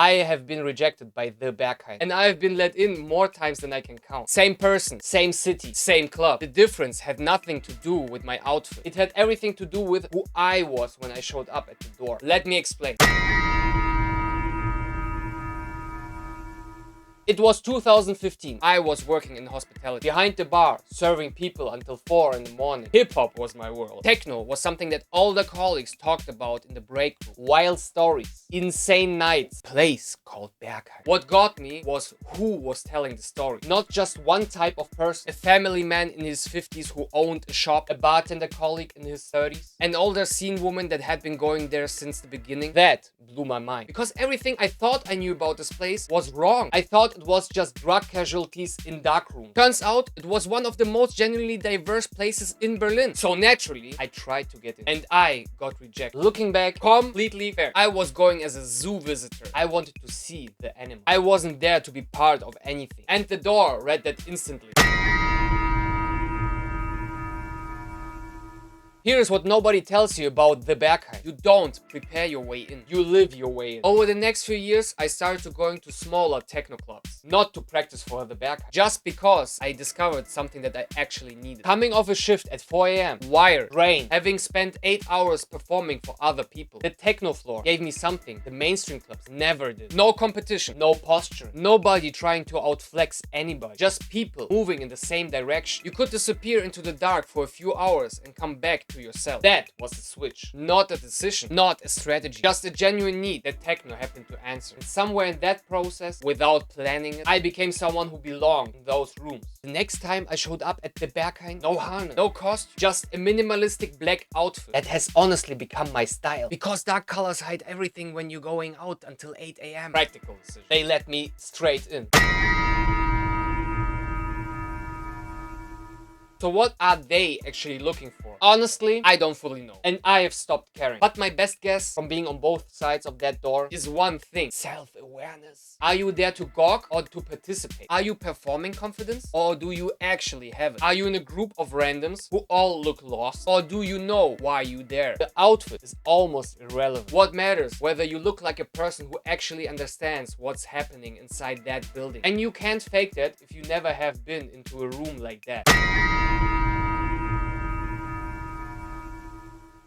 I have been rejected by the Berghain, and I have been let in more times than I can count. Same person, same city, same club. The difference had nothing to do with my outfit. It had everything to do with who I was when I showed up at the door. Let me explain. It was 2015. I was working in hospitality, behind the bar, serving people until 4 in the morning. Hip-hop was my world. Techno was something that all the colleagues talked about in the break room. Wild stories, insane nights, place called Berghain. What got me was who was telling the story. Not just one type of person. A family man in his 50s who owned a shop, a bartender colleague in his 30s, an older scene woman that had been going there since the beginning. That blew my mind. Because everything I thought I knew about this place was wrong. I thought it was just drug casualties in dark rooms. Turns out it was one of the most genuinely diverse places in Berlin. So naturally, I tried to get in. And I got rejected. Looking back, completely fair. I was going as a zoo visitor. I wanted to see the animal. I wasn't there to be part of anything. And the door read that instantly. Here's what nobody tells you about the Berghain. You don't prepare your way in. You live your way in. Over the next few years, I started to going to smaller techno clubs. Not to practice for the Berghain. Just because I discovered something that I actually needed. Coming off a shift at 4 a.m. Wired, drained, having spent 8 hours performing for other people. The techno floor gave me something the mainstream clubs never did. No competition, no posture, nobody trying to outflex anybody. Just people moving in the same direction. You could disappear into the dark for a few hours and come back to yourself. That was the switch. Not a decision, not a strategy. Just a genuine need that techno happened to answer. And somewhere in that process, without planning it, I became someone who belonged in those rooms. The next time I showed up at the Berghain, no harness, no costume, just a minimalistic black outfit that has honestly become my style. Because dark colors hide everything when you're going out until 8 a.m. Practical decision. They let me straight in. So what are they actually looking for? Honestly, I don't fully know. And I have stopped caring. But my best guess from being on both sides of that door is one thing. Self-awareness. Are you there to gawk or to participate? Are you performing confidence or do you actually have it? Are you in a group of randoms who all look lost or do you know why you're there? The outfit is almost irrelevant. What matters? Whether you look like a person who actually understands what's happening inside that building. And you can't fake that if you never have been into a room like that.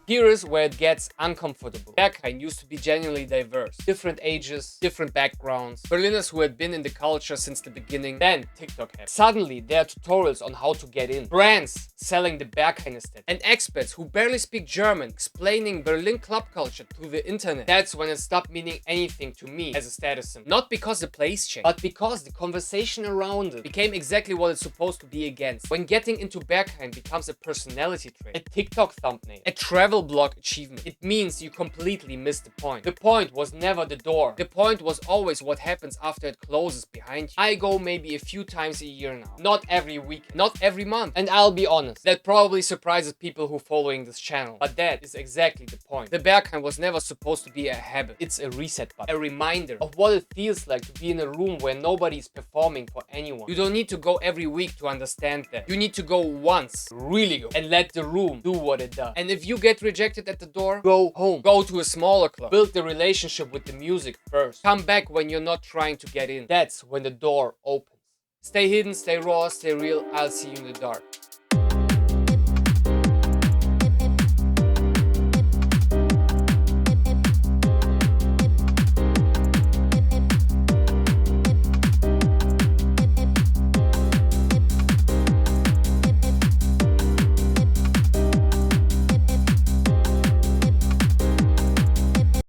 Here is where it gets uncomfortable. Berghain used to be genuinely diverse. Different ages, different backgrounds. Berliners who had been in the culture since the beginning. Then TikTok happened. Suddenly there are tutorials on how to get in. Brands selling the Berghain aesthetic. And experts who barely speak German explaining Berlin club culture through the internet. That's when it stopped meaning anything to me as a status symbol. Not because the place changed, but because the conversation around it became exactly what it's supposed to be against. When getting into Berghain becomes a personality trait, a TikTok thumbnail, a travel blog achievement, it means you completely missed the point. The point was never the door. The point was always what happens after it closes behind you. I go maybe a few times a year now. Not every week, not every month. And I'll be honest, that probably surprises people who are following this channel. But that is exactly the point. The Berghain was never supposed to be a habit. It's a reset button. A reminder of what it feels like to be in a room where nobody is performing for anyone. You don't need to go every week to understand that. You need to go once, really go, and let the room do what it does. And if you get rejected at the door, go home. Go to a smaller club. Build the relationship with the music first. Come back when you're not trying to get in. That's when the door opens. Stay hidden, stay raw, stay real. I'll see you in the dark.